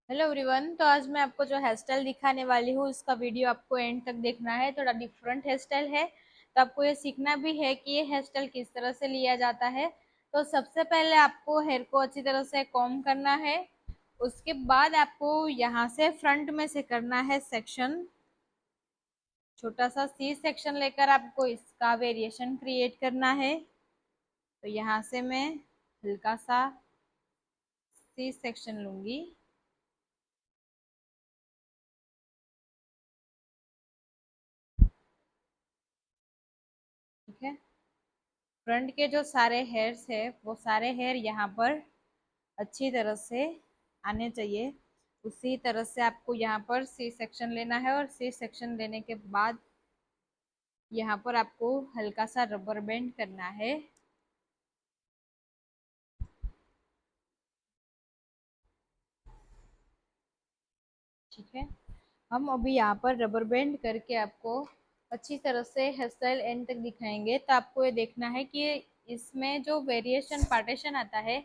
Hello everyone. तो आज मैं आपको जो हेयर स्टाइल दिखाने वाली हूँ उसका वीडियो आपको एंड तक देखना है। थोड़ा डिफरेंट हेयर स्टाइल है तो आपको ये सीखना भी है कि ये हेयर स्टाइल किस तरह से लिया जाता है। तो सबसे पहले आपको हेयर को अच्छी तरह से कॉम्ब करना है। उसके बाद आपको यहाँ से फ्रंट में से करना है सेक्शन, छोटा सा सी सेक्शन लेकर आपको इसका वेरिएशन क्रिएट करना है। तो यहाँ से मैं हल्का सा सी सेक्शन लूंगी। ठीक है, फ्रंट के जो सारे हेयर्स है वो सारे हेयर यहाँ पर अच्छी तरह से आने चाहिए। उसी तरह से आपको यहाँ पर सी सेक्शन लेना है और सी सेक्शन लेने के बाद यहाँ पर आपको हल्का सा रबर बैंड करना है। ठीक है, हम अभी यहाँ पर रबर बैंड करके आपको अच्छी तरह से हेयर स्टाइल एंड तक दिखाएंगे। तो आपको ये देखना है कि इसमें जो वेरिएशन पार्टीशन आता है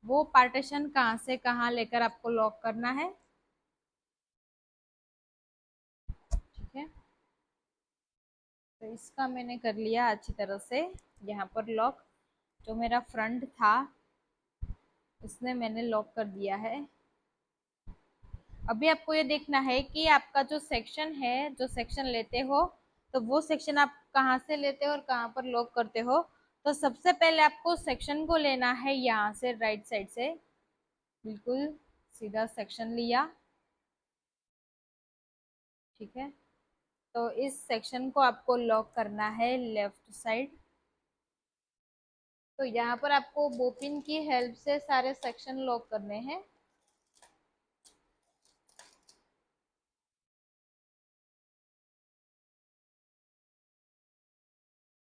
वो पार्टीशन कहाँ से कहाँ लेकर आपको लॉक करना है। ठीक है, तो इसका मैंने कर लिया अच्छी तरह से यहाँ पर लॉक। जो मेरा फ्रंट था उसने मैंने लॉक कर दिया है। अभी आपको ये देखना है कि आपका जो सेक्शन है, जो सेक्शन लेते हो तो वो सेक्शन आप कहाँ से लेते हो और कहाँ पर लॉक करते हो। तो सबसे पहले आपको सेक्शन को लेना है यहाँ से राइट साइड से, बिल्कुल सीधा सेक्शन लिया। ठीक है, तो इस सेक्शन को आपको लॉक करना है लेफ्ट साइड। तो यहाँ पर आपको बोपिन की हेल्प से सारे सेक्शन लॉक करने हैं।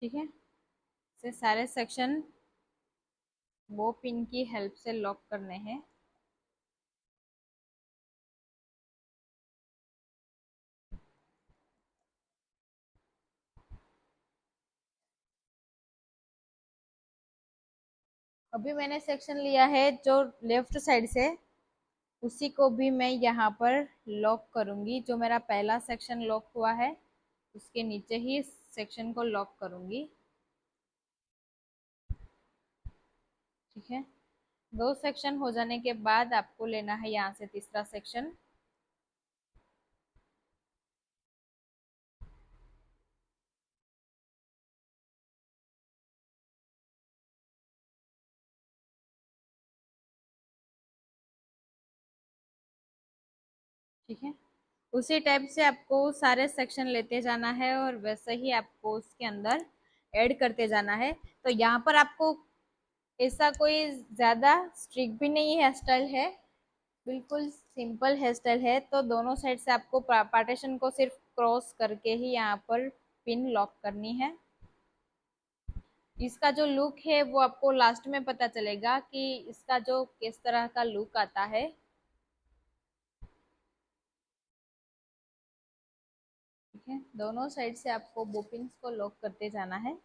ठीक है, से सारे सेक्शन वो पिन की हेल्प से लॉक करने हैं। अभी मैंने सेक्शन लिया है जो लेफ्ट साइड से, उसी को भी मैं यहाँ पर लॉक करूंगी। जो मेरा पहला सेक्शन लॉक हुआ है उसके नीचे ही सेक्शन को लॉक करूंगी। ठीक है, दो सेक्शन हो जाने के बाद आपको लेना है यहाँ से तीसरा सेक्शन। ठीक है, उसी टाइप से आपको सारे सेक्शन लेते जाना है और वैसे ही आपको उसके अंदर ऐड करते जाना है। तो यहाँ पर आपको ऐसा कोई ज्यादा स्ट्रिक भी नहीं हेयर स्टाइल है, बिल्कुल सिंपल हेयर स्टाइल है। तो दोनों साइड से आपको पार्टीशन को सिर्फ क्रॉस करके ही यहाँ पर पिन लॉक करनी है। इसका जो लुक है वो आपको लास्ट में पता चलेगा कि इसका जो किस तरह का लुक आता है। ठीक है, दोनों साइड से आपको बोपिन्स को लॉक करते जाना है।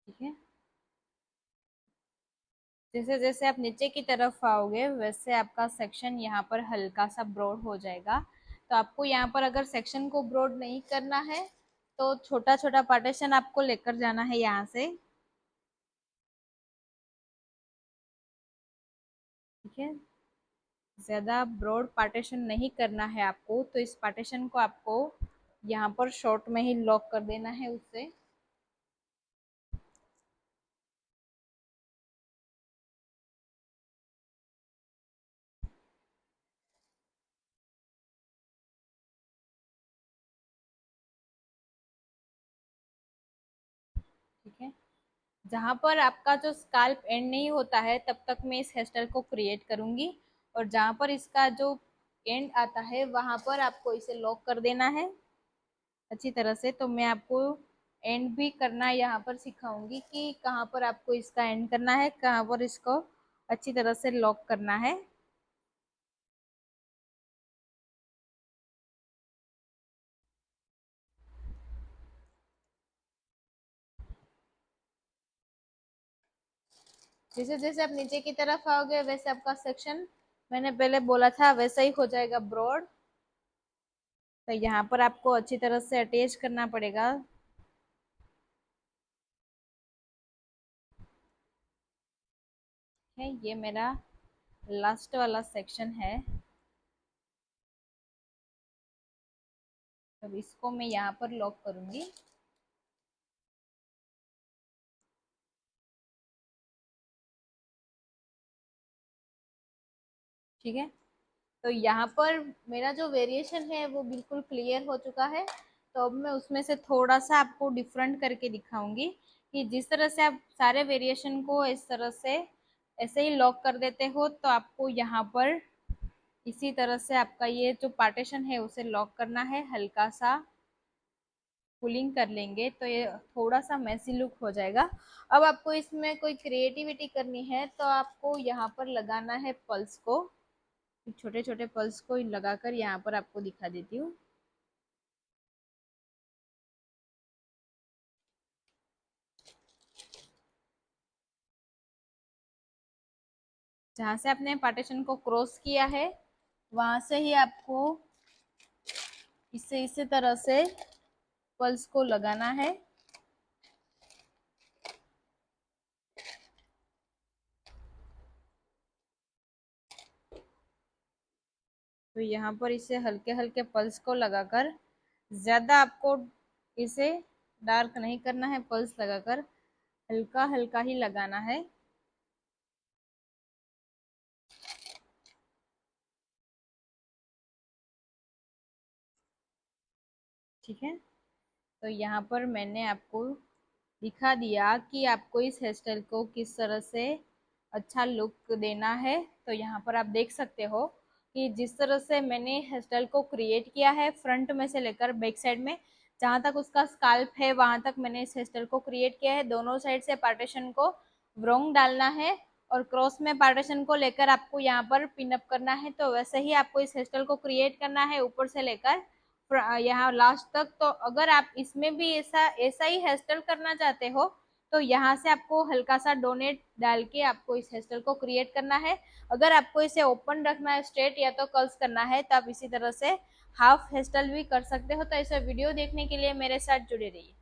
ठीक है, जैसे जैसे आप नीचे की तरफ आओगे वैसे आपका सेक्शन यहाँ पर हल्का सा ब्रॉड हो जाएगा। तो आपको यहाँ पर अगर सेक्शन को ब्रॉड नहीं करना है तो छोटा छोटा पार्टीशन आपको लेकर जाना है यहाँ से। ठीक है, ज्यादा ब्रॉड पार्टीशन नहीं करना है आपको। तो इस पार्टीशन को आपको यहाँ पर शॉर्ट में ही लॉक कर देना है उससे। ठीक है, जहां पर आपका जो स्काल्प एंड नहीं होता है तब तक मैं इस हेयर स्टाइल को क्रिएट करूंगी, और जहां पर इसका जो एंड आता है वहां पर आपको इसे लॉक कर देना है। अच्छी तरह से। तो मैं आपको एंड भी करना यहाँ पर सिखाऊंगी कि कहाँ पर आपको इसका एंड करना है, कहाँ पर इसको अच्छी तरह से लॉक करना है। जैसे जैसे आप नीचे की तरफ आओगे वैसे आपका सेक्शन, मैंने पहले बोला था, वैसा ही हो जाएगा ब्रॉड। तो यहाँ पर आपको अच्छी तरह से अटैच करना पड़ेगा। है, ये मेरा लास्ट वाला सेक्शन है। अब इसको मैं यहाँ पर लॉक करूंगी। ठीक है, तो यहाँ पर मेरा जो वेरिएशन है वो बिल्कुल क्लियर हो चुका है। तो अब मैं उसमें से थोड़ा सा आपको डिफरेंट करके दिखाऊंगी कि जिस तरह से आप सारे वेरिएशन को इस तरह से ऐसे ही लॉक कर देते हो, तो आपको यहाँ पर इसी तरह से आपका ये जो पार्टीशन है उसे लॉक करना है। हल्का सा पुलिंग कर लेंगे तो ये थोड़ा सा मैसी लुक हो जाएगा। अब आपको इसमें कोई क्रिएटिविटी करनी है तो आपको यहाँ पर लगाना है पल्स को। छोटे छोटे पल्स को लगाकर यहाँ पर आपको दिखा देती हूँ। जहाँ से आपने पार्टीशन को क्रॉस किया है वहां से ही आपको इसी तरह से पल्स को लगाना है। तो यहाँ पर इसे हल्के हल्के पल्स को लगाकर, ज्यादा आपको इसे डार्क नहीं करना है, पल्स लगाकर हल्का हल्का ही लगाना है। ठीक है, तो यहाँ पर मैंने आपको दिखा दिया कि आपको इस हेयर स्टाइल को किस तरह से अच्छा लुक देना है। तो यहाँ पर आप देख सकते हो कि जिस तरह से मैंने हेयर स्टाइल को क्रिएट किया है, फ्रंट में से लेकर बैक साइड में जहाँ तक उसका स्काल्प है वहां तक मैंने इस हेयर स्टाइल को क्रिएट किया है। दोनों साइड से पार्टीशन को व्रोंग डालना है और क्रॉस में पार्टीशन को लेकर आपको यहाँ पर पिनअप करना है। तो वैसे ही आपको इस हेयर स्टाइल को क्रिएट करना है ऊपर से लेकर यहाँ लास्ट तक। तो अगर आप इसमें भी ऐसा ऐसा ही हेयर स्टाइल करना चाहते हो तो यहाँ से आपको हल्का सा डोनेट डाल के आपको इस हेयर स्टाइल को क्रिएट करना है। अगर आपको इसे ओपन रखना है, स्ट्रेट या तो कर्ल्स करना है, तो आप इसी तरह से हाफ हेयर स्टाइल भी कर सकते हो। तो ऐसा वीडियो देखने के लिए मेरे साथ जुड़े रहिए।